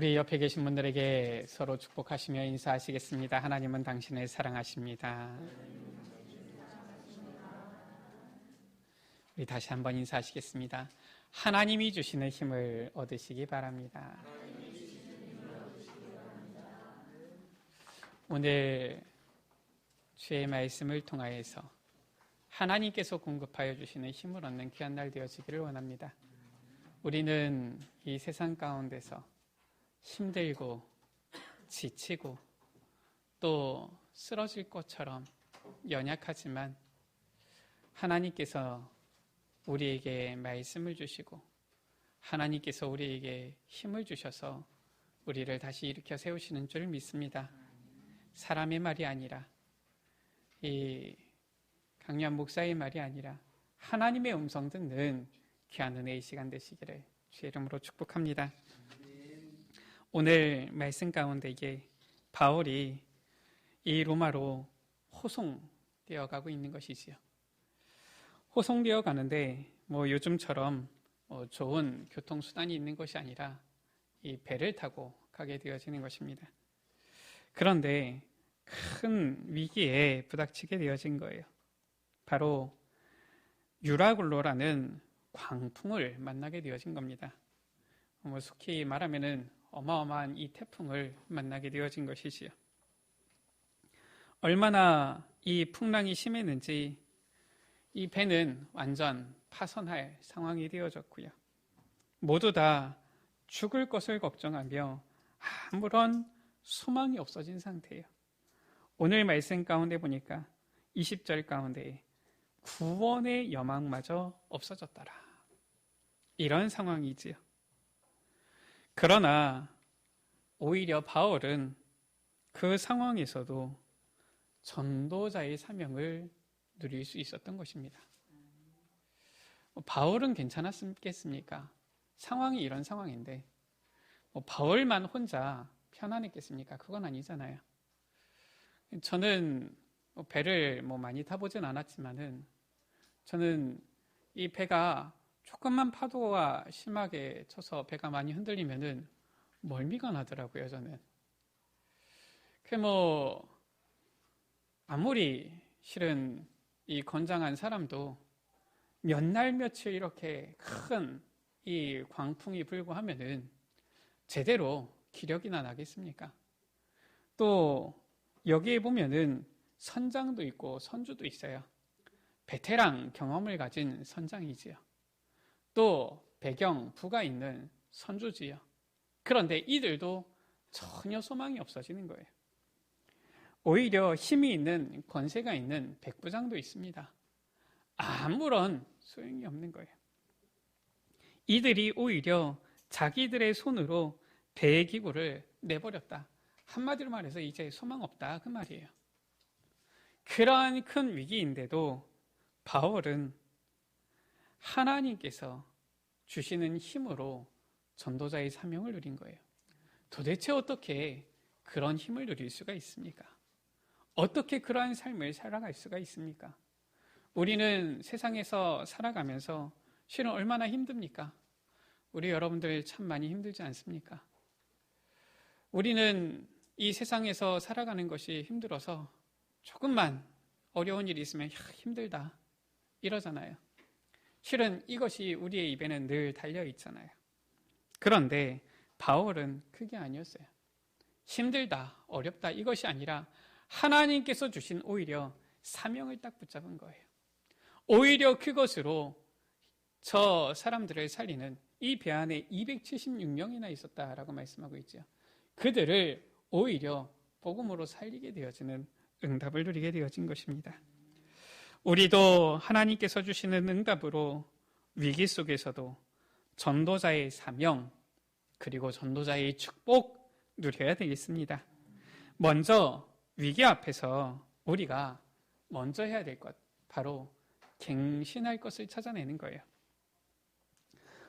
우리 옆에 계신 분들에게 서로 축복하시며 인사하시겠습니다. 하나님은 당신을 사랑하십니다. 우리 다시 한번 인사하시겠습니다. 하나님이 주시는 힘을 얻으시기 바랍니다. 오늘 주의 말씀을 통하여서 하나님께서 공급하여 주시는 힘을 얻는 귀한 날 되어지기를 원합니다. 우리는 이 세상 가운데서 힘들고 지치고 또 쓰러질 것처럼 연약하지만 하나님께서 우리에게 말씀을 주시고 하나님께서 우리에게 힘을 주셔서 우리를 다시 일으켜 세우시는 줄 믿습니다. 사람의 말이 아니라 이 강요한 목사의 말이 아니라 하나님의 음성 듣는 귀한 은혜의 시간 되시기를 주의 이름으로 축복합니다. 오늘 말씀 가운데 이게 바울이 이 로마로 호송되어 가고 있는 것이지요. 호송되어 가는데 요즘처럼 좋은 교통수단이 있는 것이 아니라 이 배를 타고 가게 되어지는 것입니다. 그런데 큰 위기에 부닥치게 되어진 거예요. 바로 유라굴로라는 광풍을 만나게 되어진 겁니다. 속히 말하면은 어마어마한 이 태풍을 만나게 되어진 것이지요. 얼마나 이 풍랑이 심했는지 이 배는 완전 파선할 상황이 되어졌고요. 모두 다 죽을 것을 걱정하며 아무런 소망이 없어진 상태예요. 오늘 말씀 가운데 보니까 20절 가운데 구원의 여망마저 없어졌더라. 이런 상황이지요. 그러나 오히려 바울은 그 상황에서도 전도자의 사명을 누릴 수 있었던 것입니다. 바울은 괜찮았겠습니까? 상황이 이런 상황인데 바울만 혼자 편안했겠습니까? 그건 아니잖아요. 저는 배를 많이 타보진 않았지만은 저는 이 배가 조금만 파도가 심하게 쳐서 배가 많이 흔들리면은 멀미가 나더라고요, 저는. 아무리 실은 이 건장한 사람도 몇 날 며칠 이렇게 큰 이 광풍이 불고 하면은 제대로 기력이나 나겠습니까? 또 여기에 보면은 선장도 있고 선주도 있어요. 베테랑 경험을 가진 선장이지요. 또 부가 있는 선주지요. 그런데 이들도 전혀 소망이 없어지는 거예요. 오히려 힘이 있는 권세가 있는 백부장도 있습니다. 아무런 소용이 없는 거예요. 이들이 오히려 자기들의 손으로 배의 기구를 내버렸다. 한마디로 말해서 이제 소망 없다 그 말이에요. 그러한 큰 위기인데도 바울은 하나님께서 주시는 힘으로 전도자의 사명을 누린 거예요. 도대체 어떻게 그런 힘을 누릴 수가 있습니까? 어떻게 그러한 삶을 살아갈 수가 있습니까? 우리는 세상에서 살아가면서 실은 얼마나 힘듭니까? 우리 여러분들 참 많이 힘들지 않습니까? 우리는 이 세상에서 살아가는 것이 힘들어서 조금만 어려운 일이 있으면 힘들다 이러잖아요. 실은 이것이 우리의 입에는 늘 달려 있잖아요. 그런데 바울은 그게 아니었어요. 힘들다, 어렵다 이것이 아니라 하나님께서 주신 오히려 사명을 딱 붙잡은 거예요. 오히려 그것으로 저 사람들을 살리는 이 배 안에 276명이나 있었다라고 말씀하고 있죠. 그들을 오히려 복음으로 살리게 되어지는 응답을 누리게 되어진 것입니다. 우리도 하나님께서 주시는 응답으로 위기 속에서도 전도자의 사명 그리고 전도자의 축복 누려야 되겠습니다. 먼저 위기 앞에서 우리가 먼저 해야 될 것, 바로 갱신할 것을 찾아내는 거예요.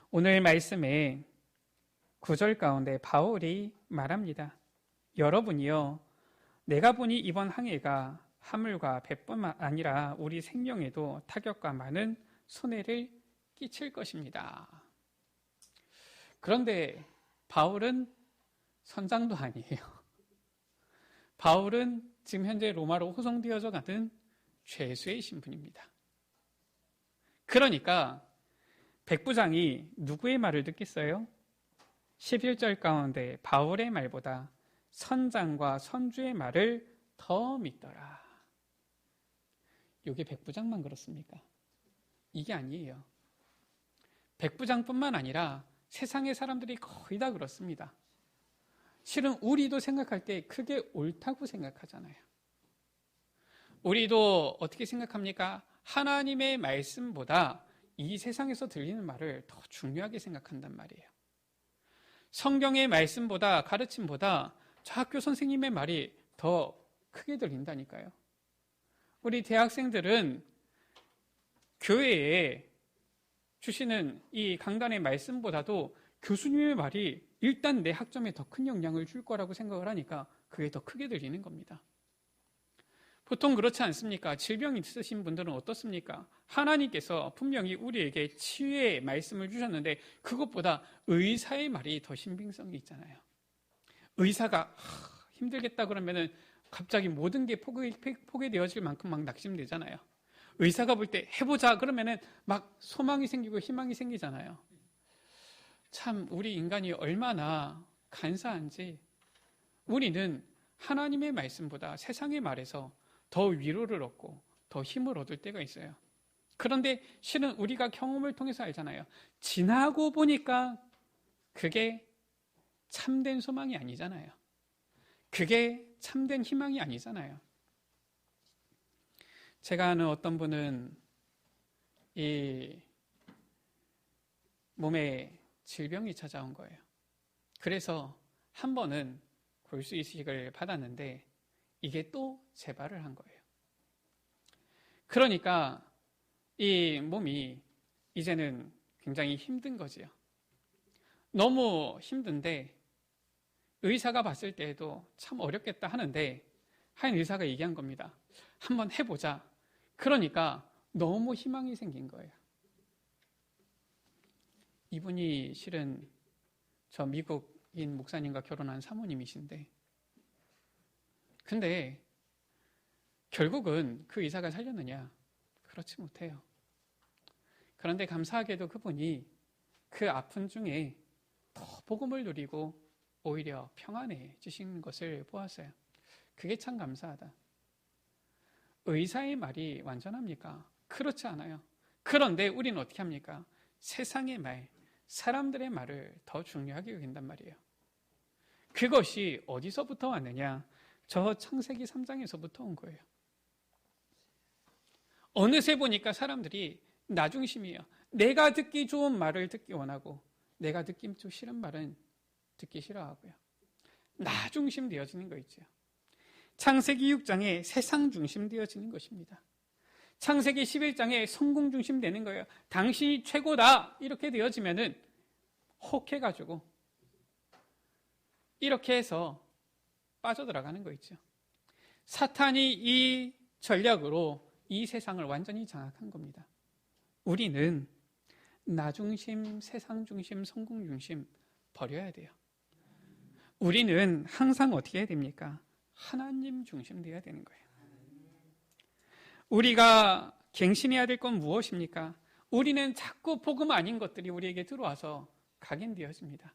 오늘 말씀에 9절 가운데 바울이 말합니다. 여러분이요, 내가 보니 이번 항해가 화물과 배뿐만 아니라 우리 생명에도 타격과 많은 손해를 끼칠 것입니다. 그런데 바울은 선장도 아니에요. 바울은 지금 현재 로마로 호송되어져 가는 죄수의 신분입니다. 그러니까 백부장이 누구의 말을 듣겠어요? 11절 가운데 바울의 말보다 선장과 선주의 말을 더 믿더라. 이게 백부장만 그렇습니까? 이게 아니에요. 백부장뿐만 아니라 세상의 사람들이 거의 다 그렇습니다. 실은 우리도 생각할 때 그게 옳다고 생각하잖아요. 우리도 어떻게 생각합니까? 하나님의 말씀보다 이 세상에서 들리는 말을 더 중요하게 생각한단 말이에요. 성경의 말씀보다, 가르침보다 저 학교 선생님의 말이 더 크게 들린다니까요. 우리 대학생들은 교회에 주시는 이 강단의 말씀보다도 교수님의 말이 일단 내 학점에 더 큰 영향을 줄 거라고 생각을 하니까 그게 더 크게 들리는 겁니다. 보통 그렇지 않습니까? 질병이 있으신 분들은 어떻습니까? 하나님께서 분명히 우리에게 치유의 말씀을 주셨는데 그것보다 의사의 말이 더 신빙성이 있잖아요. 의사가 힘들겠다 그러면은 갑자기 모든 게 포기되어질 만큼 막 낙심되잖아요. 의사가 볼 때 해보자 그러면은 막 소망이 생기고 희망이 생기잖아요. 참 우리 인간이 얼마나 간사한지 우리는 하나님의 말씀보다 세상의 말에서 더 위로를 얻고 더 힘을 얻을 때가 있어요. 그런데 실은 우리가 경험을 통해서 알잖아요. 지나고 보니까 그게 참된 소망이 아니잖아요. 그게 참된 희망이 아니잖아요. 제가 아는 어떤 분은 이 몸에 질병이 찾아온 거예요. 그래서 한 번은 골수 이식을 받았는데 이게 또 재발을 한 거예요. 그러니까 이 몸이 이제는 굉장히 힘든 거지요. 너무 힘든데 의사가 봤을 때에도 참 어렵겠다 하는데 한 의사가 얘기한 겁니다. 한번 해보자. 그러니까 너무 희망이 생긴 거예요. 이분이 실은 저 미국인 목사님과 결혼한 사모님이신데 근데 결국은 그 의사가 살렸느냐? 그렇지 못해요. 그런데 감사하게도 그분이 그 아픈 중에 더 복음을 누리고 오히려 평안해지신 것을 보았어요. 그게 참 감사하다. 의사의 말이 완전합니까? 그렇지 않아요. 그런데 우리는 어떻게 합니까? 세상의 말, 사람들의 말을 더 중요하게 여긴단 말이에요. 그것이 어디서부터 왔느냐? 저 창세기 3장에서부터 온 거예요. 어느새 보니까 사람들이 나 중심이에요. 내가 듣기 좋은 말을 듣기 원하고 내가 듣기 좀 싫은 말은 듣기 싫어하고요. 나 중심 되어지는 거 있죠. 창세기 6장에 세상 중심 되어지는 것입니다. 창세기 11장에 성공 중심 되는 거예요. 당신이 최고다 이렇게 되어지면은 혹해가지고 이렇게 해서 빠져들어가는 거 있죠. 사탄이 이 전략으로 이 세상을 완전히 장악한 겁니다. 우리는 나 중심, 세상 중심, 성공 중심 버려야 돼요. 우리는 항상 어떻게 해야 됩니까? 하나님 중심 되어야 되는 거예요. 우리가 갱신해야 될 건 무엇입니까? 우리는 자꾸 복음 아닌 것들이 우리에게 들어와서 각인되어집니다.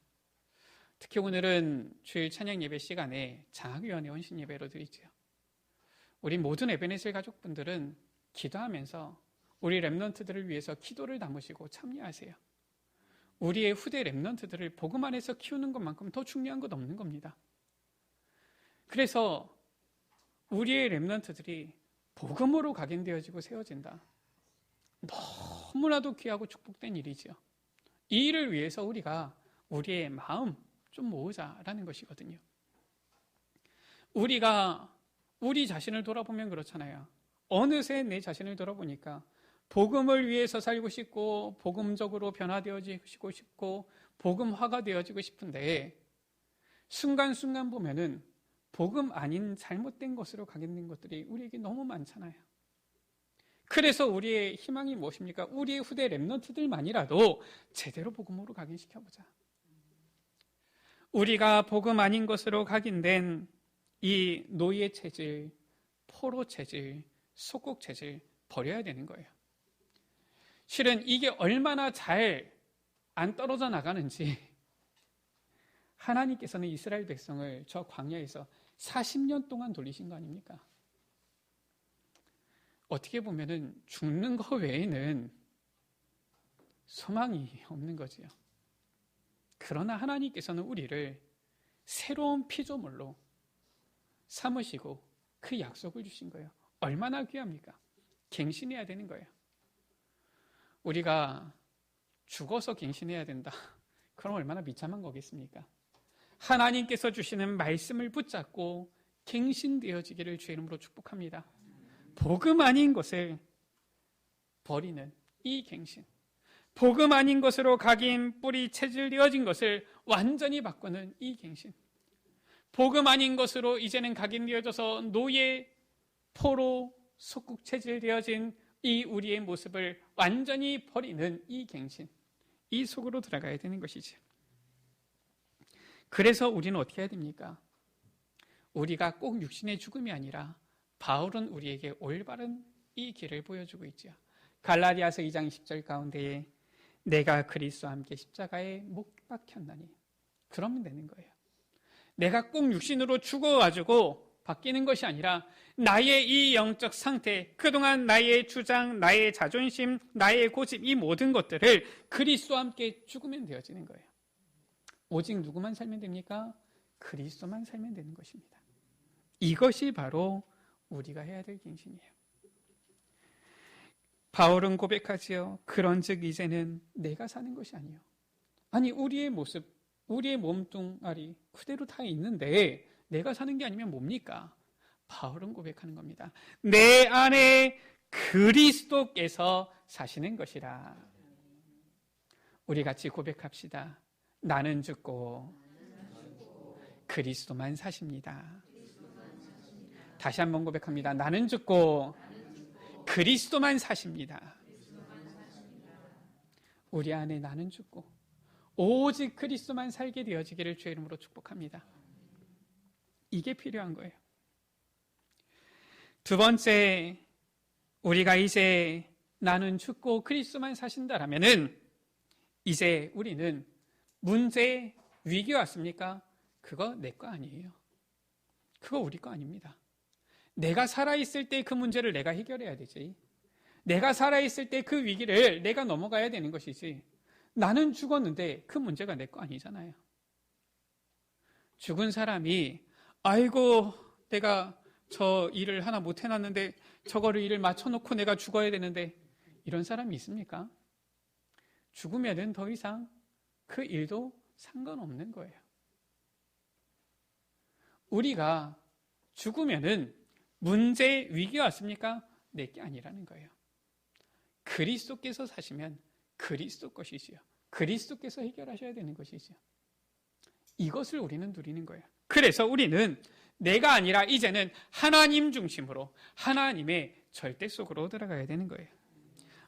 특히 오늘은 주일 찬양 예배 시간에 장학위원회 헌신 예배로 드리죠. 우리 모든 에베네셀 가족분들은 기도하면서 우리 렘넌트들을 위해서 기도를 담으시고 참여하세요. 우리의 후대 렘넌트들을 복음 안에서 키우는 것만큼 더 중요한 것 없는 겁니다. 그래서 우리의 렘넌트들이 복음으로 각인되어지고 세워진다. 너무나도 귀하고 축복된 일이죠. 이 일을 위해서 우리가 우리의 마음 좀 모으자라는 것이거든요. 우리가 우리 자신을 돌아보면 그렇잖아요. 어느새 내 자신을 돌아보니까 복음을 위해서 살고 싶고 복음적으로 변화되어지고 싶고 복음화가 되어지고 싶은데 순간순간 보면은 복음 아닌 잘못된 것으로 각인된 것들이 우리에게 너무 많잖아요. 그래서 우리의 희망이 무엇입니까? 우리의 후대 렘넌트들만이라도 제대로 복음으로 각인시켜보자. 우리가 복음 아닌 것으로 각인된 이 노예 체질, 포로 체질, 속국 체질 버려야 되는 거예요. 실은 이게 얼마나 잘 안 떨어져 나가는지 하나님께서는 이스라엘 백성을 저 광야에서 40년 동안 돌리신 거 아닙니까? 어떻게 보면은 죽는 거 외에는 소망이 없는 거지요. 그러나 하나님께서는 우리를 새로운 피조물로 삼으시고 그 약속을 주신 거예요. 얼마나 귀합니까? 갱신해야 되는 거예요. 우리가 죽어서 갱신해야 된다. 그럼 얼마나 비참한 거겠습니까? 하나님께서 주시는 말씀을 붙잡고 갱신되어지기를 주의 이름으로 축복합니다. 복음 아닌 것을 버리는 이 갱신, 복음 아닌 것으로 각인 뿌리 체질되어진 것을 완전히 바꾸는 이 갱신, 복음 아닌 것으로 이제는 각인되어져서 노예, 포로, 속국 체질되어진 이 우리의 모습을 완전히 버리는 이 갱신, 이 속으로 들어가야 되는 것이지. 그래서 우리는 어떻게 해야 됩니까? 우리가 꼭 육신의 죽음이 아니라 바울은 우리에게 올바른 이 길을 보여주고 있죠. 갈라디아서 2장 10절 가운데에 내가 그리스도와 함께 십자가에 못 박혔나니, 그러면 되는 거예요. 내가 꼭 육신으로 죽어가지고 바뀌는 것이 아니라 나의 이 영적 상태, 그동안 나의 주장, 나의 자존심, 나의 고집, 이 모든 것들을 그리스도와 함께 죽으면 되어지는 거예요. 오직 누구만 살면 됩니까? 그리스도만 살면 되는 것입니다. 이것이 바로 우리가 해야 될 갱신이에요. 바울은 고백하지요. 그런즉 이제는 내가 사는 것이 아니요. 아니, 우리의 모습, 우리의 몸뚱아리 그대로 다 있는데 내가 사는 게 아니면 뭡니까? 바울은 고백하는 겁니다. 내 안에 그리스도께서 사시는 것이라. 우리 같이 고백합시다. 나는 죽고 그리스도만 사십니다. 다시 한번 고백합니다. 나는 죽고 그리스도만 사십니다. 우리 안에 나는 죽고 오직 그리스도만 살게 되어지기를 주의 이름으로 축복합니다. 이게 필요한 거예요. 두 번째, 우리가 이제 나는 죽고 그리스도만 사신다라면은 이제 우리는 문제, 위기 왔습니까? 그거 내 거 아니에요. 그거 우리 거 아닙니다. 내가 살아있을 때 그 문제를 내가 해결해야 되지. 내가 살아있을 때 그 위기를 내가 넘어가야 되는 것이지. 나는 죽었는데 그 문제가 내 거 아니잖아요. 죽은 사람이 아이고 내가 저 일을 하나 못 해놨는데 저거를 일을 맞춰놓고 내가 죽어야 되는데, 이런 사람이 있습니까? 죽으면은 더 이상 그 일도 상관없는 거예요. 우리가 죽으면은 문제, 위기가 왔습니까? 내게 아니라는 거예요. 그리스도께서 사시면 그리스도 것이지요. 그리스도께서 해결하셔야 되는 것이지요. 이것을 우리는 누리는 거예요. 그래서 우리는 내가 아니라 이제는 하나님 중심으로 하나님의 절대 속으로 들어가야 되는 거예요.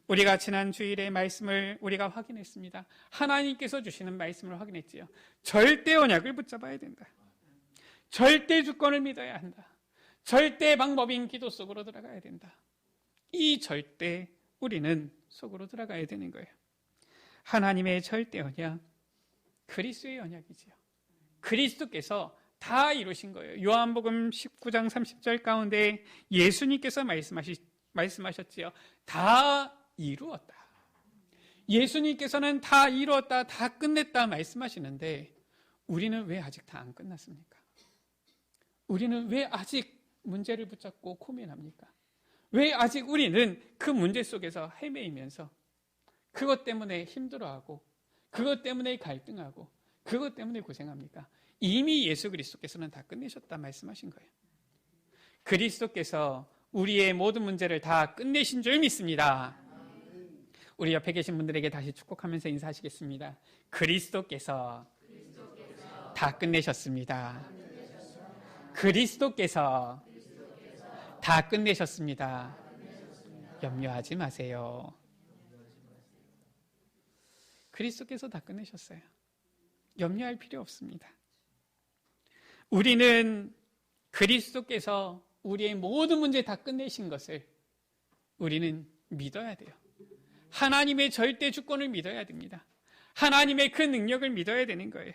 우리가 지난 주일의 말씀을 우리가 확인했습니다. 하나님께서 주시는 말씀을 확인했지요. 절대 언약을 붙잡아야 된다. 절대 주권을 믿어야 한다. 절대 방법인 기도 속으로 들어가야 된다. 이 절대 우리는 속으로 들어가야 되는 거예요. 하나님의 절대 언약, 그리스도의 언약이지요. 그리스도께서 다 이루신 거예요. 요한복음 19장 30절 가운데 예수님께서 말씀하셨지요. 다 이루었다. 예수님께서는 다 이루었다, 다 끝냈다 말씀하시는데 우리는 왜 아직 다 안 끝났습니까? 우리는 왜 아직 문제를 붙잡고 고민합니까? 왜 아직 우리는 그 문제 속에서 헤매이면서 그것 때문에 힘들어하고 그것 때문에 갈등하고 그것 때문에 고생합니까? 이미 예수 그리스도께서는 다 끝내셨다 말씀하신 거예요. 그리스도께서 우리의 모든 문제를 다 끝내신 줄 믿습니다. 우리 옆에 계신 분들에게 다시 축복하면서 인사하시겠습니다. 그리스도께서 다 끝내셨습니다. 그리스도께서 다 끝내셨습니다. 염려하지 마세요. 그리스도께서 다 끝내셨어요. 염려할 필요 없습니다. 우리는 그리스도께서 우리의 모든 문제 다 끝내신 것을 우리는 믿어야 돼요. 하나님의 절대 주권을 믿어야 됩니다. 하나님의 그 능력을 믿어야 되는 거예요.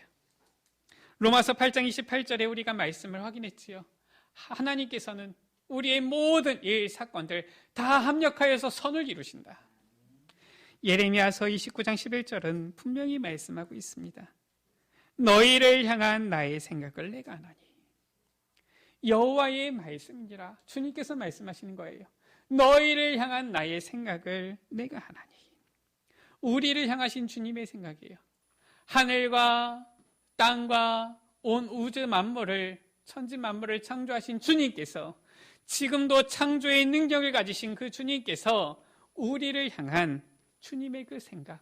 로마서 8장 28절에 우리가 말씀을 확인했지요. 하나님께서는 우리의 모든 일, 사건들 다 합력하여서 선을 이루신다. 예레미야서 29장 11절은 분명히 말씀하고 있습니다. 너희를 향한 나의 생각을 내가 아나니. 여호와의 말씀이라 주님께서 말씀하시는 거예요. 너희를 향한 나의 생각을 내가 하나니. 우리를 향하신 주님의 생각이에요. 하늘과 땅과 온 우주 만물을, 천지 만물을 창조하신 주님께서, 지금도 창조의 능력을 가지신 그 주님께서 우리를 향한 주님의 그 생각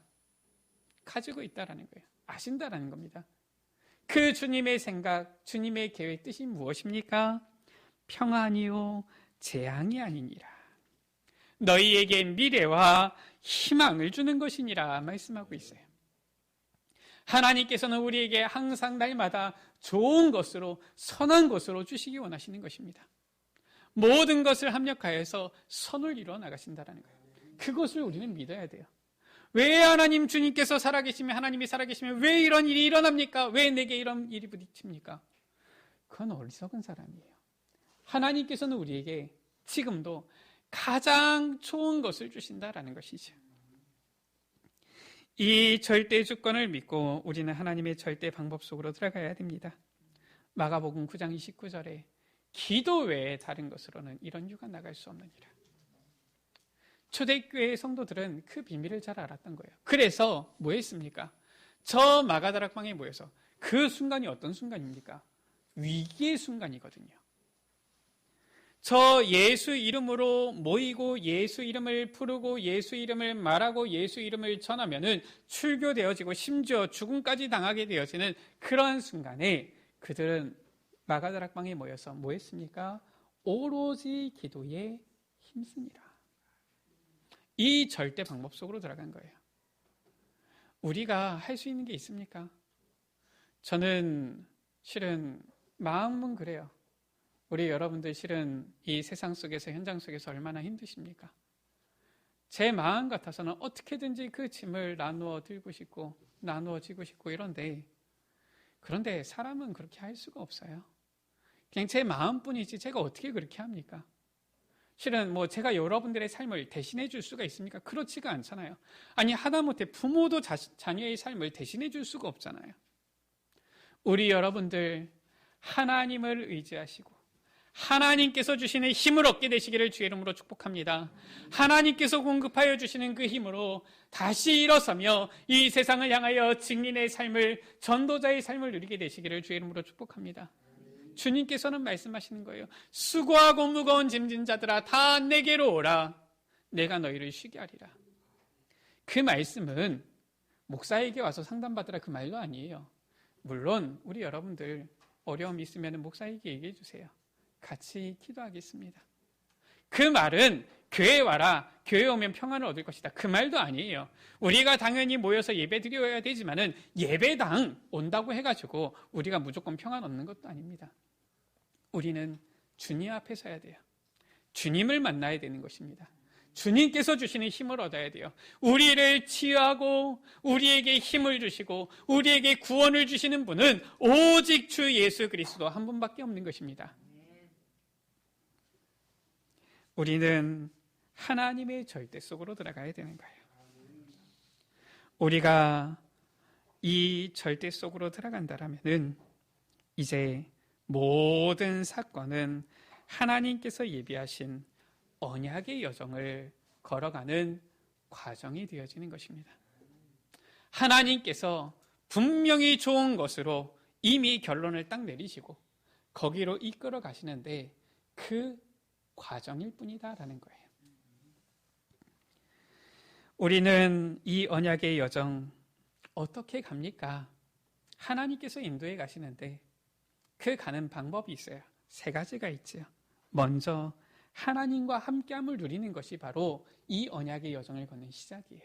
가지고 있다라는 거예요. 아신다라는 겁니다. 그 주님의 생각, 주님의 계획, 뜻이 무엇입니까? 평안이요 재앙이 아니니라. 너희에게 미래와 희망을 주는 것이니라 말씀하고 있어요. 하나님께서는 우리에게 항상 날마다 좋은 것으로, 선한 것으로 주시기 원하시는 것입니다. 모든 것을 합력하여서 선을 이루어 나가신다는 거예요. 그것을 우리는 믿어야 돼요. 왜 하나님 주님께서 살아계시면, 하나님이 살아계시면 왜 이런 일이 일어납니까? 왜 내게 이런 일이 부딪힙니까? 그건 어리석은 사람이에요. 하나님께서는 우리에게 지금도 가장 좋은 것을 주신다라는 것이죠. 이 절대 주권을 믿고 우리는 하나님의 절대 방법 속으로 들어가야 됩니다. 마가복음 9장 29절에 기도 외에 다른 것으로는 이런 유가 나갈 수 없느니라. 초대교회의 성도들은 그 비밀을 잘 알았던 거예요. 그래서 뭐 했습니까? 저 마가다락방에 모여서, 그 순간이 어떤 순간입니까? 위기의 순간이거든요. 저 예수 이름으로 모이고 예수 이름을 부르고 예수 이름을 말하고 예수 이름을 전하면은 출교되어지고 심지어 죽음까지 당하게 되어지는 그런 순간에 그들은 마가다락방에 모여서 뭐 했습니까? 오로지 기도에 힘쓰니라. 이 절대 방법 속으로 들어간 거예요. 우리가 할 수 있는 게 있습니까? 저는 실은 마음은 그래요. 우리 여러분들 실은 이 세상 속에서, 현장 속에서 얼마나 힘드십니까? 제 마음 같아서는 어떻게든지 그 짐을 나누어 들고 싶고 나누어 지고 싶고 이런데, 그런데 사람은 그렇게 할 수가 없어요. 그냥 제 마음뿐이지 제가 어떻게 그렇게 합니까? 실은 뭐 제가 여러분들의 삶을 대신해 줄 수가 있습니까? 그렇지가 않잖아요. 아니, 하다못해 부모도 자녀의 삶을 대신해 줄 수가 없잖아요. 우리 여러분들 하나님을 의지하시고 하나님께서 주시는 힘을 얻게 되시기를 주의 이름으로 축복합니다. 하나님께서 공급하여 주시는 그 힘으로 다시 일어서며 이 세상을 향하여 증인의 삶을, 전도자의 삶을 누리게 되시기를 주의 이름으로 축복합니다. 주님께서는 말씀하시는 거예요. 수고하고 무거운 짐진 자들아 다 내게로 오라. 내가 너희를 쉬게 하리라. 그 말씀은 목사에게 와서 상담받으라 그 말도 아니에요. 물론 우리 여러분들 어려움이 있으면 목사에게 얘기해 주세요. 같이 기도하겠습니다. 그 말은 교회에 와라, 교회에 오면 평안을 얻을 것이다, 그 말도 아니에요. 우리가 당연히 모여서 예배 드려야 되지만은 예배당 온다고 해가지고 우리가 무조건 평안 얻는 것도 아닙니다. 우리는 주님 앞에 서야 돼요. 주님을 만나야 되는 것입니다. 주님께서 주시는 힘을 얻어야 돼요. 우리를 치유하고 우리에게 힘을 주시고 우리에게 구원을 주시는 분은 오직 주 예수 그리스도 한 분밖에 없는 것입니다. 우리는 하나님의 절대 속으로 들어가야 되는 거예요. 우리가 이 절대 속으로 들어간다라면은 이제 모든 사건은 하나님께서 예비하신 언약의 여정을 걸어가는 과정이 되어지는 것입니다. 하나님께서 분명히 좋은 것으로 이미 결론을 딱 내리시고 거기로 이끌어 가시는데 그 과정일 뿐이다라는 거예요. 우리는 이 언약의 여정 어떻게 갑니까? 하나님께서 인도해 가시는데 그 가는 방법이 있어요. 3가지가 있죠. 먼저 하나님과 함께함을 누리는 것이 바로 이 언약의 여정을 걷는 시작이에요.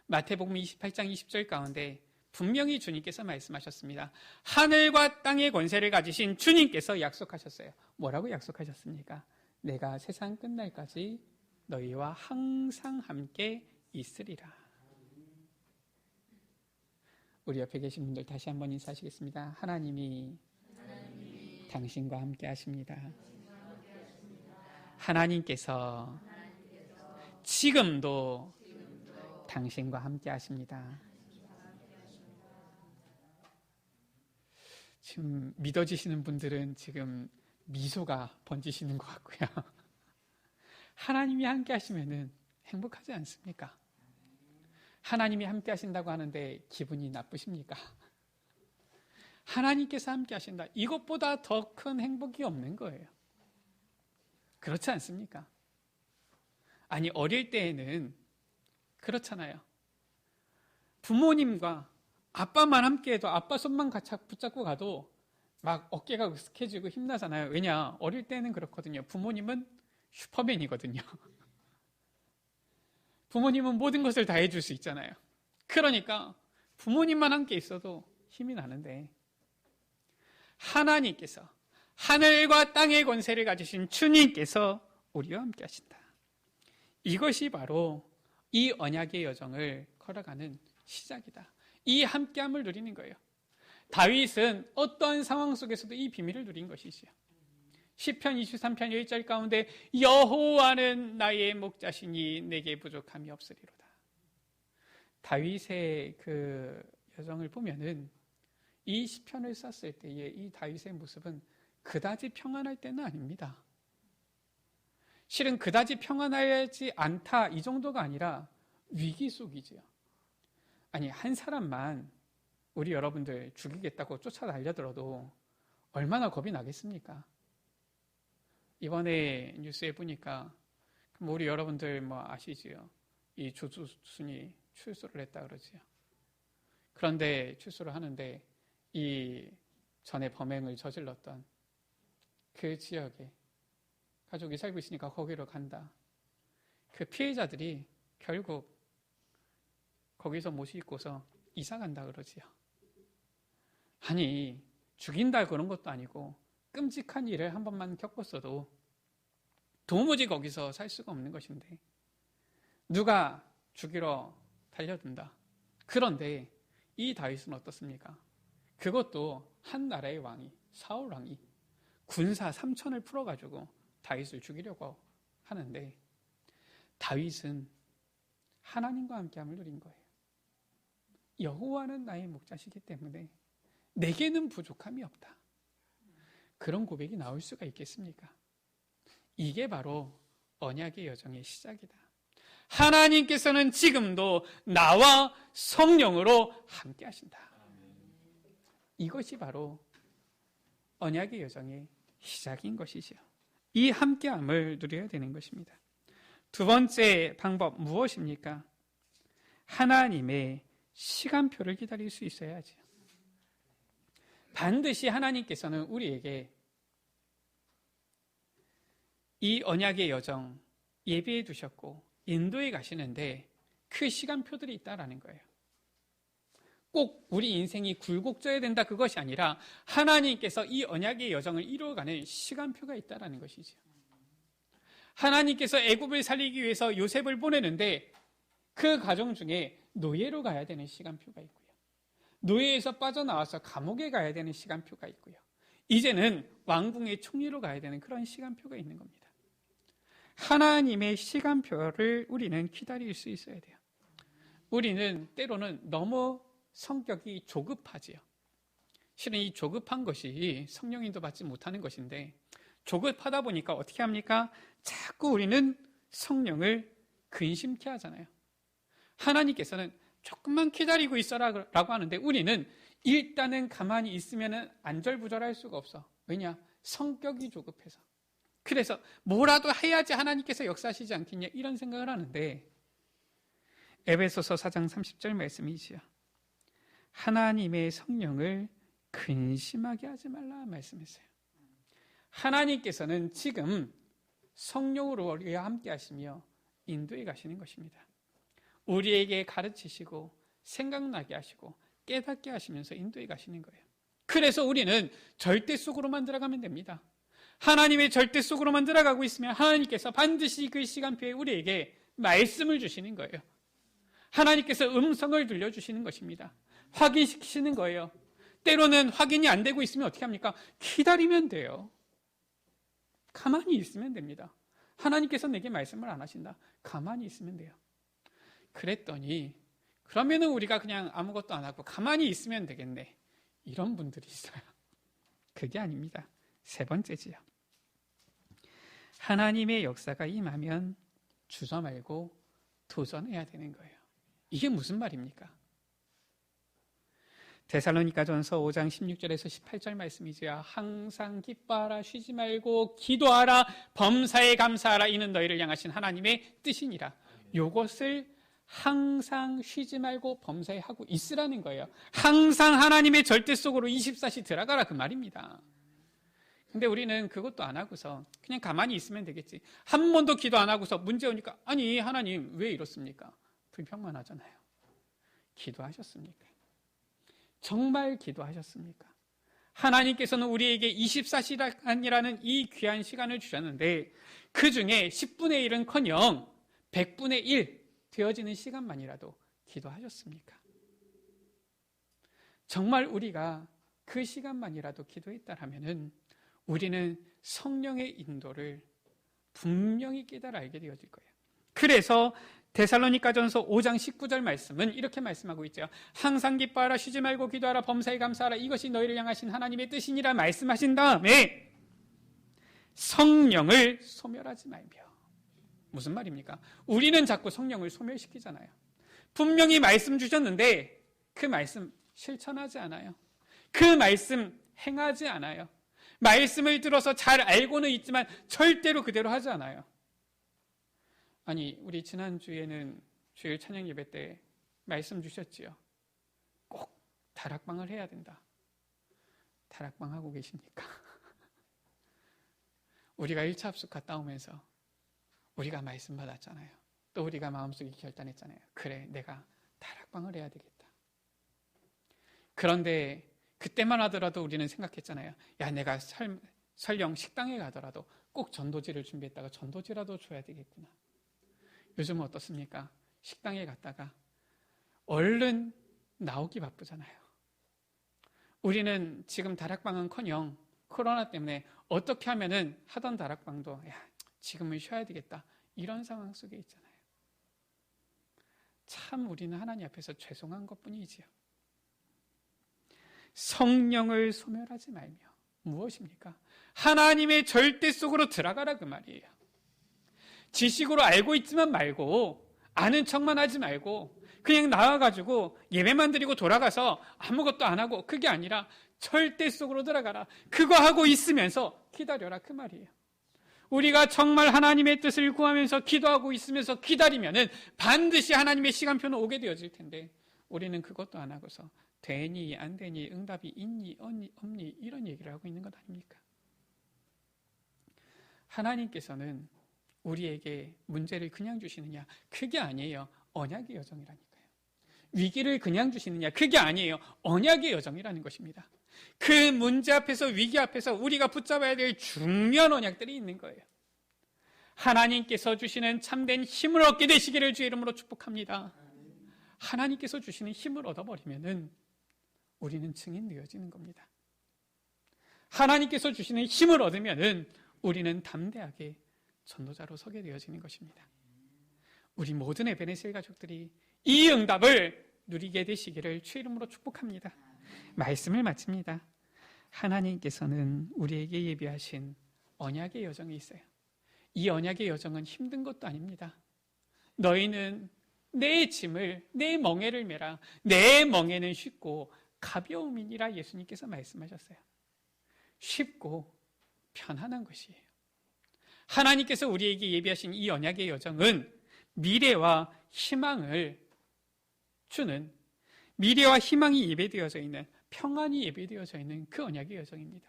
마태복음 28장 20절 가운데 분명히 주님께서 말씀하셨습니다. 하늘과 땅의 권세를 가지신 주님께서 약속하셨어요. 뭐라고 약속하셨습니까? 내가 세상 끝날까지 너희와 항상 함께 있으리라. 우리 옆에 계신 분들 다시 한번 인사하시겠습니다. 하나님이 당신과 함께 하십니다. 하나님께서 지금도 당신과 함께 하십니다. 지금 믿어지시는 분들은 지금 미소가 번지시는 것 같고요. 하나님이 함께 하시면은 행복하지 않습니까? 하나님이 함께 하신다고 하는데 기분이 나쁘십니까? 하나님께서 함께 하신다. 이것보다 더 큰 행복이 없는 거예요. 그렇지 않습니까? 아니, 어릴 때에는 그렇잖아요. 부모님과 아빠만 함께해도 아빠 손만 같이 붙잡고 가도 막 어깨가 으쓱해지고 힘나잖아요. 왜냐? 어릴 때는 그렇거든요. 부모님은 슈퍼맨이거든요. 부모님은 모든 것을 다 해줄 수 있잖아요. 그러니까 부모님만 함께 있어도 힘이 나는데 하나님께서 하늘과 땅의 권세를 가지신 주님께서 우리와 함께 하신다. 이것이 바로 이 언약의 여정을 걸어가는 시작이다. 이 함께함을 누리는 거예요. 다윗은 어떠한 상황 속에서도 이 비밀을 누린 것이지요. 시편 23편 1절 가운데 여호와는 나의 목자시니 내게 부족함이 없으리로다. 다윗의 그 여정을 보면은 이 시편을 썼을 때의 이 다윗의 모습은 그다지 평안할 때는 아닙니다. 실은 그다지 평안하지 않다 이 정도가 아니라 위기 속이지요. 아니, 한 사람만 우리 여러분들 죽이겠다고 쫓아달려들어도 얼마나 겁이 나겠습니까? 이번에 뉴스에 보니까 우리 여러분들 뭐 아시지요? 이 조두순이 출소를 했다 그러지요. 그런데 출소를 하는데 이 전에 범행을 저질렀던 그 지역에 가족이 살고 있으니까 거기로 간다. 그 피해자들이 결국 거기서 모시고서 이사 간다 그러지요. 아니, 죽인다 그런 것도 아니고 끔찍한 일을 한 번만 겪었어도 도무지 거기서 살 수가 없는 것인데 누가 죽이러 달려든다. 그런데 이 다윗은 어떻습니까? 그것도 한 나라의 왕이, 사울 왕이 군사 3,000을 풀어가지고 다윗을 죽이려고 하는데 다윗은 하나님과 함께함을 누린 거예요. 여호와는 나의 목자시기 때문에 내게는 부족함이 없다. 그런 고백이 나올 수가 있겠습니까? 이게 바로 언약의 여정의 시작이다. 하나님께서는 지금도 나와 성령으로 함께 하신다. 이것이 바로 언약의 여정의 시작인 것이죠. 이 함께함을 누려야 되는 것입니다. 두 번째 방법 무엇입니까? 하나님의 시간표를 기다릴 수 있어야죠. 반드시 하나님께서는 우리에게 이 언약의 여정 예비해 두셨고 인도에 가시는데 그 시간표들이 있다라는 거예요. 꼭 우리 인생이 굴곡져야 된다 그것이 아니라 하나님께서 이 언약의 여정을 이루어가는 시간표가 있다라는 것이죠. 하나님께서 애굽을 살리기 위해서 요셉을 보내는데 그 과정 중에 노예로 가야 되는 시간표가 있고요. 노예에서 빠져나와서 감옥에 가야 되는 시간표가 있고요. 이제는 왕궁의 총리로 가야 되는 그런 시간표가 있는 겁니다. 하나님의 시간표를 우리는 기다릴 수 있어야 돼요. 우리는 때로는 너무 성격이 조급하지요. 실은 이 조급한 것이 성령인도 받지 못하는 것인데 조급하다 보니까 어떻게 합니까? 자꾸 우리는 성령을 근심케 하잖아요. 하나님께서는 조금만 기다리고 있어라 라고 하는데 우리는 일단은 가만히 있으면 안절부절할 수가 없어. 왜냐? 성격이 조급해서. 그래서 뭐라도 해야지 하나님께서 역사하시지 않겠냐 이런 생각을 하는데 에베소서 4장 30절 말씀이지요. 하나님의 성령을 근심하게 하지 말라 말씀했어요. 하나님께서는 지금 성령으로 우리와 함께 하시며 인도해 가시는 것입니다. 우리에게 가르치시고 생각나게 하시고 깨닫게 하시면서 인도해 가시는 거예요. 그래서 우리는 절대 속으로만 들어가면 됩니다. 하나님의 절대 속으로만 들어가고 있으면 하나님께서 반드시 그 시간표에 우리에게 말씀을 주시는 거예요. 하나님께서 음성을 들려주시는 것입니다. 확인시키시는 거예요. 때로는 확인이 안 되고 있으면 어떻게 합니까? 기다리면 돼요. 가만히 있으면 됩니다. 하나님께서 내게 말씀을 안 하신다. 가만히 있으면 돼요. 그랬더니 그러면은 우리가 그냥 아무것도 안 하고 가만히 있으면 되겠네. 이런 분들이 있어요. 그게 아닙니다. 세 번째지요. 하나님의 역사가 임하면 주저 말고 도전해야 되는 거예요. 이게 무슨 말입니까? 데살로니가전서 5장 16절에서 18절 말씀이지요. 항상 기뻐하라, 쉬지 말고 기도하라, 범사에 감사하라. 이는 너희를 향하신 하나님의 뜻이니라. 요것을 항상 쉬지 말고 범사에 하고 있으라는 거예요. 항상 하나님의 절대 속으로 24시 들어가라 그 말입니다. 근데 우리는 그것도 안 하고서 그냥 가만히 있으면 되겠지. 한 번도 기도 안 하고서 문제 오니까 아니 하나님 왜 이렇습니까? 불평만 하잖아요. 기도하셨습니까? 정말 기도하셨습니까? 하나님께서는 우리에게 24시간이라는 이 귀한 시간을 주셨는데 그 중에 10분의 1은커녕 100분의 1 되어지는 시간만이라도 기도하셨습니까? 정말 우리가 그 시간만이라도 기도했다라면은 우리는 성령의 인도를 분명히 깨달아 알게 되어질 거예요. 그래서 데살로니가전서 5장 19절 말씀은 이렇게 말씀하고 있죠. 항상 기뻐하라, 쉬지 말고 기도하라, 범사에 감사하라. 이것이 너희를 향하신 하나님의 뜻이니라 말씀하신 다음에 성령을 소멸하지 말며. 무슨 말입니까? 우리는 자꾸 성령을 소멸시키잖아요. 분명히 말씀 주셨는데 그 말씀 실천하지 않아요. 그 말씀 행하지 않아요. 말씀을 들어서 잘 알고는 있지만 절대로 그대로 하지 않아요. 아니, 우리 지난주에는 주일 찬양 예배 때 말씀 주셨지요. 꼭 다락방을 해야 된다. 다락방 하고 계십니까? 우리가 1차 합숙 갔다 오면서 우리가 말씀 받았잖아요. 또 우리가 마음속에 결단했잖아요. 그래, 내가 다락방을 해야 되겠다. 그런데 그때만 하더라도 우리는 생각했잖아요. 야, 내가 설령 식당에 가더라도 꼭 전도지를 준비했다가 전도지라도 줘야 되겠구나. 요즘은 어떻습니까? 식당에 갔다가 얼른 나오기 바쁘잖아요. 우리는 지금 다락방은커녕 코로나 때문에 어떻게 하면은 하던 다락방도 야, 지금은 쉬어야 되겠다. 이런 상황 속에 있잖아요. 참 우리는 하나님 앞에서 죄송한 것뿐이지요. 성령을 소멸하지 말며 무엇입니까? 하나님의 절대 속으로 들어가라 그 말이에요. 지식으로 알고 있지만 말고 아는 척만 하지 말고 그냥 나와가지고 예배만 드리고 돌아가서 아무것도 안 하고 그게 아니라 절대 속으로 들어가라. 그거 하고 있으면서 기다려라 그 말이에요. 우리가 정말 하나님의 뜻을 구하면서 기도하고 있으면서 기다리면은 반드시 하나님의 시간표는 오게 되어질 텐데 우리는 그것도 안 하고서 되니 안 되니 응답이 있니 없니 이런 얘기를 하고 있는 것 아닙니까? 하나님께서는 우리에게 문제를 그냥 주시느냐? 그게 아니에요. 언약의 여정이라니까요. 위기를 그냥 주시느냐? 그게 아니에요. 언약의 여정이라는 것입니다. 그 문제 앞에서 위기 앞에서 우리가 붙잡아야 될 중요한 언약들이 있는 거예요. 하나님께서 주시는 참된 힘을 얻게 되시기를 주의 이름으로 축복합니다. 하나님께서 주시는 힘을 얻어버리면은 우리는 증인되어지는 겁니다. 하나님께서 주시는 힘을 얻으면은 우리는 담대하게 전도자로 서게 되어지는 것입니다. 우리 모든 에베네셀 가족들이 이 응답을 누리게 되시기를 주의 이름으로 축복합니다. 말씀을 마칩니다. 하나님께서는 우리에게 예비하신 언약의 여정이 있어요. 이 언약의 여정은 힘든 것도 아닙니다. 너희는 내 짐을, 내 멍에를 메라. 내 멍에는 쉽고 가벼움이니라 예수님께서 말씀하셨어요. 쉽고 편안한 것이에요. 하나님께서 우리에게 예비하신 이 언약의 여정은 미래와 희망을 주는, 미래와 희망이 예배되어져 있는, 평안이 예배되어져 있는 그 언약의 여정입니다.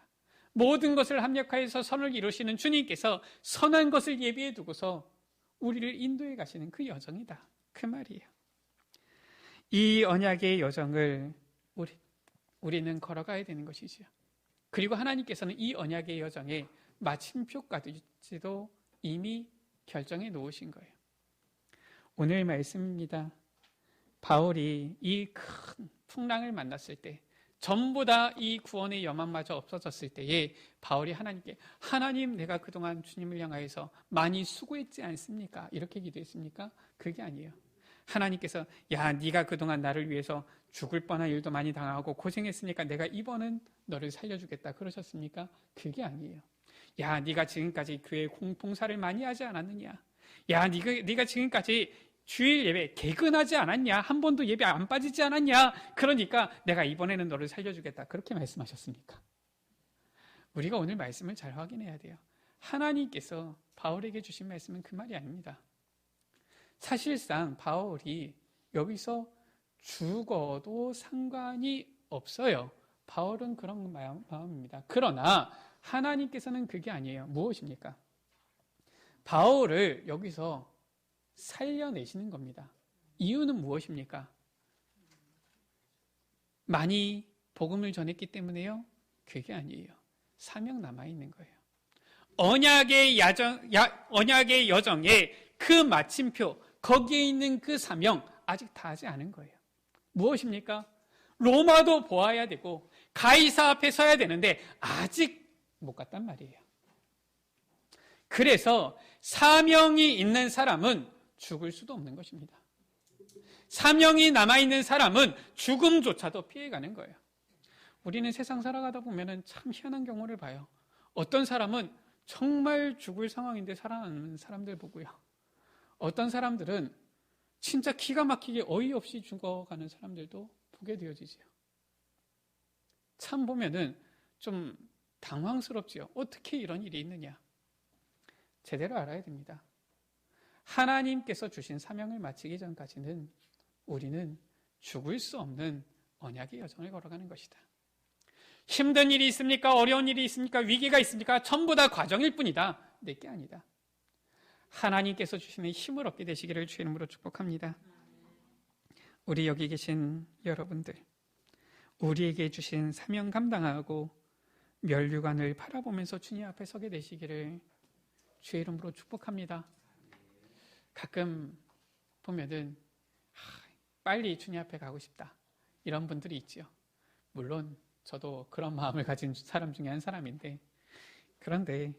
모든 것을 합력하여서 선을 이루시는 주님께서 선한 것을 예비해 두고서 우리를 인도해 가시는 그 여정이다. 그 말이에요. 이 언약의 여정을 우리는 걸어가야 되는 것이지요. 그리고 하나님께서는 이 언약의 여정에 마침표까지도 이미 결정해 놓으신 거예요. 오늘 말씀입니다. 바울이 이 큰 풍랑을 만났을 때, 전부 다 이 구원의 여망마저 없어졌을 때에 바울이 하나님께, 하나님, 내가 그동안 주님을 향하여서 많이 수고했지 않습니까? 이렇게 기도했습니까? 그게 아니에요. 하나님께서, 야, 네가 그동안 나를 위해서 죽을 뻔한 일도 많이 당하고 고생했으니까 내가 이번은 너를 살려주겠다 그러셨습니까? 그게 아니에요. 야, 네가 지금까지 교회 봉사를 많이 하지 않았느냐? 야, 네가 지금까지 주일 예배 개근하지 않았냐? 한 번도 예배 안 빠지지 않았냐? 그러니까 내가 이번에는 너를 살려주겠다. 그렇게 말씀하셨습니까? 우리가 오늘 말씀을 잘 확인해야 돼요. 하나님께서 바울에게 주신 말씀은 그 말이 아닙니다. 사실상 바울이 여기서 죽어도 상관이 없어요. 바울은 그런 마음입니다. 그러나 하나님께서는 그게 아니에요. 무엇입니까? 바울을 여기서 살려내시는 겁니다. 이유는 무엇입니까? 많이 복음을 전했기 때문에요? 그게 아니에요. 사명 남아있는 거예요. 언약의 여정에 그 마침표, 거기에 있는 그 사명 아직 다 하지 않은 거예요. 무엇입니까? 로마도 보아야 되고 가이사 앞에 서야 되는데 아직 못 갔단 말이에요. 그래서 사명이 있는 사람은 죽을 수도 없는 것입니다. 사명이 남아있는 사람은 죽음조차도 피해가는 거예요. 우리는 세상 살아가다 보면 참 희한한 경우를 봐요. 어떤 사람은 정말 죽을 상황인데 살아남는 사람들 보고요. 어떤 사람들은 진짜 기가 막히게 어이없이 죽어가는 사람들도 보게 되어지죠. 참 보면은 좀 당황스럽지요. 어떻게 이런 일이 있느냐? 제대로 알아야 됩니다. 하나님께서 주신 사명을 마치기 전까지는 우리는 죽을 수 없는 언약의 여정을 걸어가는 것이다. 힘든 일이 있습니까? 어려운 일이 있습니까? 위기가 있습니까? 전부 다 과정일 뿐이다. 내게 아니다. 하나님께서 주시는 힘을 얻게 되시기를 주의 이름으로 축복합니다. 우리 여기 계신 여러분들, 우리에게 주신 사명 감당하고 면류관을 바라보면서 주님 앞에 서게 되시기를 주의 이름으로 축복합니다. 가끔 보면은 빨리 주님 앞에 가고 싶다 이런 분들이 있죠. 물론 저도 그런 마음을 가진 사람 중에 한 사람인데, 그런데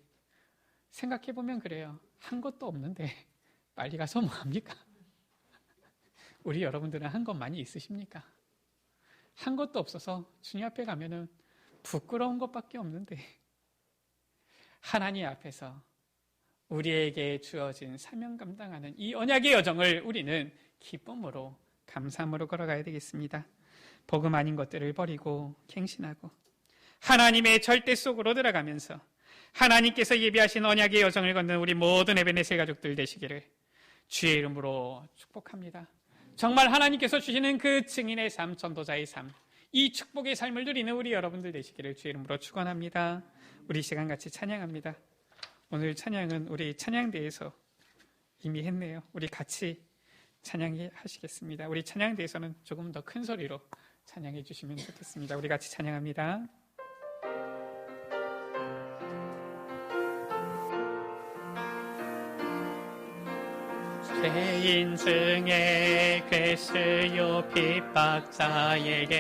생각해보면 그래요. 한 것도 없는데 빨리 가서 뭐 합니까? 우리 여러분들은 한 것 많이 있으십니까? 한 것도 없어서 주님 앞에 가면은 부끄러운 것밖에 없는데, 하나님 앞에서 우리에게 주어진 사명 감당하는 이 언약의 여정을 우리는 기쁨으로, 감사함으로 걸어가야 되겠습니다. 복음 아닌 것들을 버리고 갱신하고 하나님의 절대 속으로 들어가면서 하나님께서 예비하신 언약의 여정을 걷는 우리 모든 에베네셀 가족들 되시기를 주의 이름으로 축복합니다. 정말 하나님께서 주시는 그 증인의 삶, 전도자의 삶, 이 축복의 삶을 누리는 우리 여러분들 되시기를 주의 이름으로 축원합니다. 우리 시간 같이 찬양합니다. 오늘 찬양은 우리 찬양대에서 이미 했네요. 우리 같이 찬양하시겠습니다. 우리 찬양대에서는 조금 더 큰 소리로 찬양해 주시면 좋겠습니다. 우리 같이 찬양합니다. 죄인 중에 괴수요 핍박자에게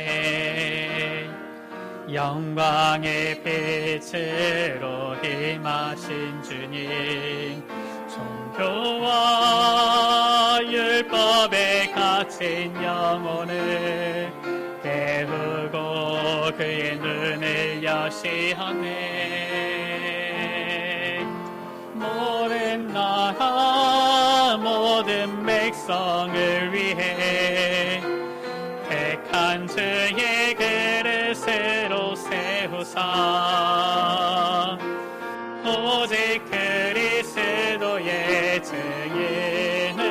영광의 빛으로 임하신 주님, 종교와 율법에 갇힌 영혼을 깨우고 그의 눈을 여시하네. 모든 나라 모든 백성을 위해 택한 주의 그릇으로 세우사 오직 그리스도의 증인으로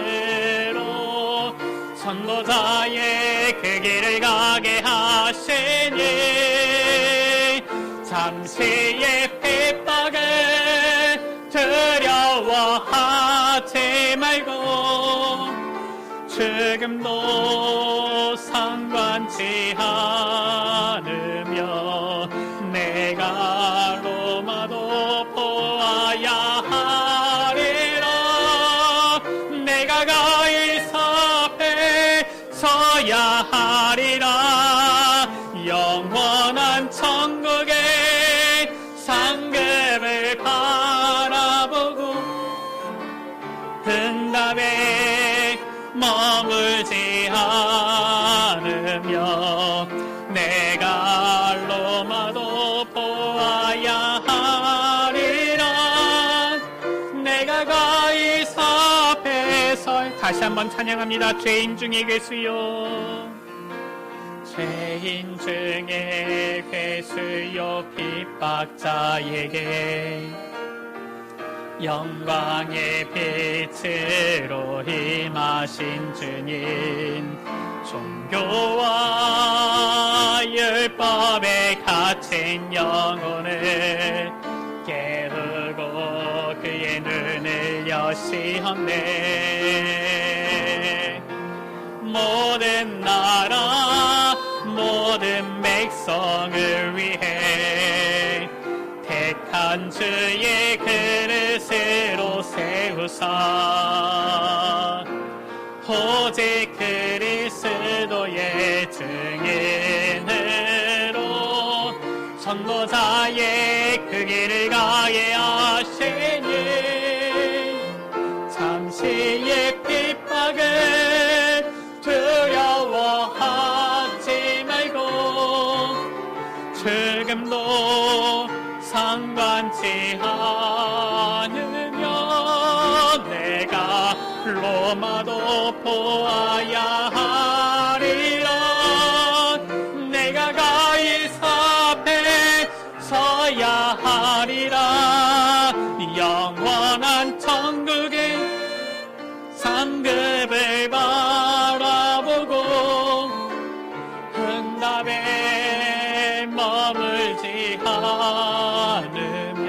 전도자의 그 길을 가게 하시니 잠시의 핍박을 두려워하지 말고 죽음도 상관치 않으며 내가 로마도 보아야 하리라. 내가 가이사 앞에 서야 하리라. 영원한 천국의 상급을 바라보고 응답에 머물지 않으며 내가 로마도 보아야 하리라. 내가 가이사 앞에 서 다시 한번 찬양합니다. 죄인 중에 괴수요, 죄인 중에 괴수요, 핍박자에게 영광의 빛으로 임하신 주님, 종교와 율법에 갇힌 영혼을 깨우고 그의 눈을 여시었네. 모든 나라 모든 백성을 위해 택한 주의 그릇으로 세우사 오직 그리스도의 증인으로 선도자의 그 길을 가게 하시니 잠시의 핍박을 두려워하지 말고 죽음도 상관치 않으며 내가 로마도 보아야 하리라. 내가 가이사 앞에 서야 하리라. 영원한 천국의 상급을 바라보고 응답에 머물지 않으며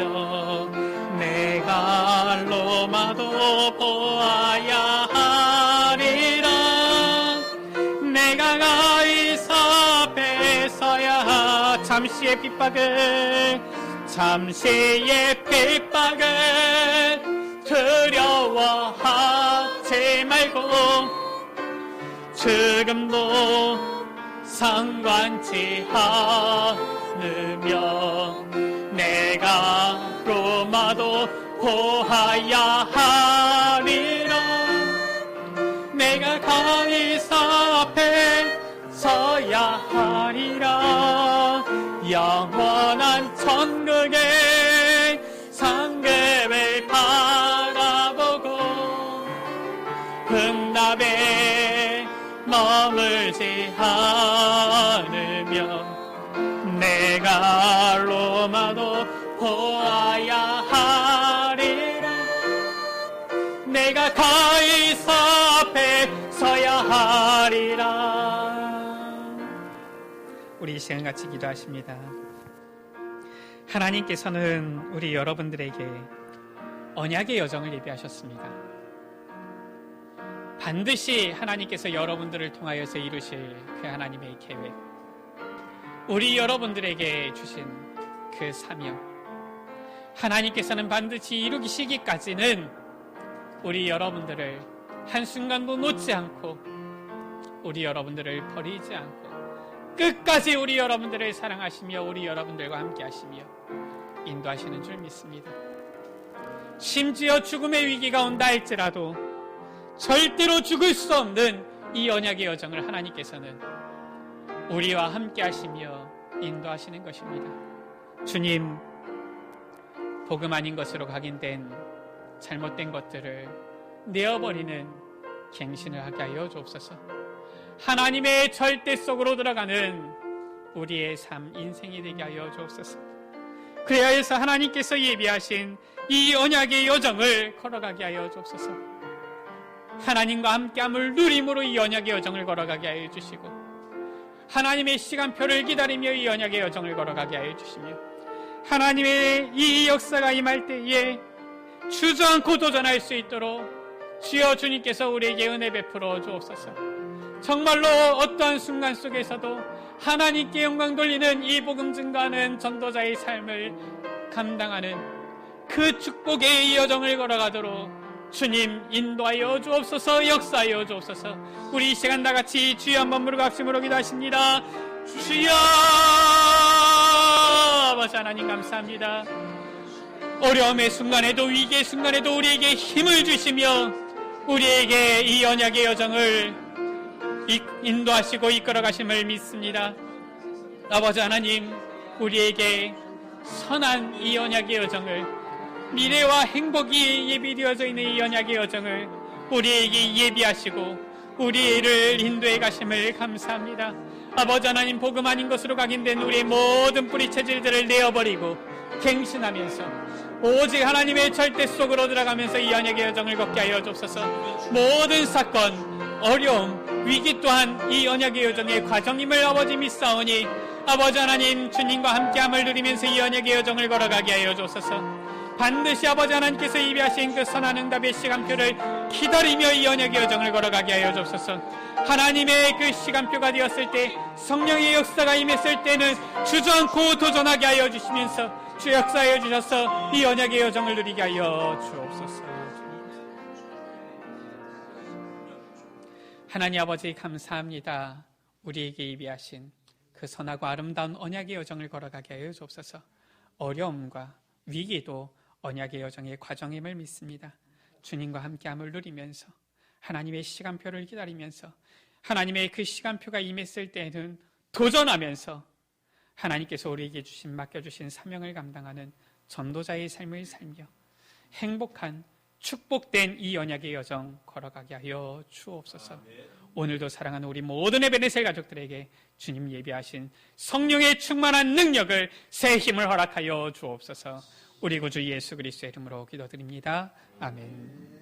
내가 로마도 보아야 하리라. 내가 가이사 앞에 서야 잠시의 핍박을 두려워하지 말고 죽음도 상관치 않으며 내가 로마도 보아야 하리라. 내가 가이사 앞에 서야 하리라. 영원한 천국의 상급을 바라보고 응답에 머물지 않으며 내가 로마도 보아야 하리라. 내가 가이사 앞에 서야 하리라. 우리 이 시간 같이 기도하십니다. 하나님께서는 우리 여러분들에게 언약의 여정을 예비하셨습니다. 반드시 하나님께서 여러분들을 통하여서 이루실 그 하나님의 계획, 우리 여러분들에게 주신 그 사명, 하나님께서는 반드시 이루시기까지는 우리 여러분들을 한순간도 놓지 않고 우리 여러분들을 버리지 않고 끝까지 우리 여러분들을 사랑하시며 우리 여러분들과 함께 하시며 인도하시는 줄 믿습니다. 심지어 죽음의 위기가 온다 할지라도 절대로 죽을 수 없는 이 언약의 여정을 하나님께서는 우리와 함께 하시며 인도하시는 것입니다. 주님, 복음 아닌 것으로 각인된 잘못된 것들을 내어버리는 갱신을 하게 하여 주옵소서. 하나님의 절대 속으로 들어가는 우리의 삶, 인생이 되게 하여 주옵소서. 그래야 해서 하나님께서 예비하신 이 언약의 여정을 걸어가게 하여 주옵소서. 하나님과 함께함을 누림으로 이 언약의 여정을 걸어가게 하여 주시고 하나님의 시간표를 기다리며 이 언약의 여정을 걸어가게 하여 주시며 하나님의 이 역사가 임할 때에 주저앉고 도전할 수 있도록 주여 주님께서 우리에게 은혜 베풀어 주옵소서. 정말로 어떠한 순간 속에서도 하나님께 영광 돌리는 이 복음 증거하는 전도자의 삶을 감당하는 그 축복의 여정을 걸어가도록 주님 인도하여 주옵소서. 역사하여 주옵소서. 우리 이 시간 다 같이 주여 한번 부르고 합심으로 기도하십니다. 주여. 아버지 하나님 감사합니다. 어려움의 순간에도 위기의 순간에도 우리에게 힘을 주시며 우리에게 이 언약의 여정을 인도하시고 이끌어 가심을 믿습니다. 아버지 하나님, 우리에게 선한 이 언약의 여정을, 미래와 행복이 예비되어져 있는 이 언약의 여정을 우리에게 예비하시고 우리를 인도해 가심을 감사합니다. 아버지 하나님, 복음 아닌 것으로 각인된 우리의 모든 뿌리 체질들을 내어버리고 갱신하면서 오직 하나님의 절대 속으로 들어가면서 이 언약의 여정을 걷게 하여 주옵소서. 모든 사건, 어려움, 위기 또한 이 언약의 여정의 과정임을 아버지 믿사오니 아버지 하나님, 주님과 함께함을 누리면서 이 언약의 여정을 걸어가게 하여 주옵소서. 반드시 아버지 하나님께서 예비하신 그 선한 응답의 시간표를 기다리며 이 언약의 여정을 걸어가게 하여 주옵소서. 하나님의 그 시간표가 되었을 때, 성령의 역사가 임했을 때는 주저앉고 도전하게 하여 주시면서 주 역사하여 주셔서 이 언약의 여정을 누리게 하여 주옵소서. 하나님 아버지 감사합니다. 우리에게 예비하신 그 선하고 아름다운 언약의 여정을 걸어가게 하여 주옵소서. 어려움과 위기도 언약의 여정의 과정임을 믿습니다. 주님과 함께함을 누리면서 하나님의 시간표를 기다리면서 하나님의 그 시간표가 임했을 때에는 도전하면서 하나님께서 우리에게 맡겨주신 사명을 감당하는 전도자의 삶을 살며 행복한 축복된 이 언약의 여정 걸어가게 하여 주옵소서. 오늘도 사랑하는 우리 모든 에베네셀 가족들에게 주님 예비하신 성령의 충만한 능력을, 새 힘을 허락하여 주옵소서. 우리 구주 예수 그리스도의 이름으로 기도드립니다. 아멘.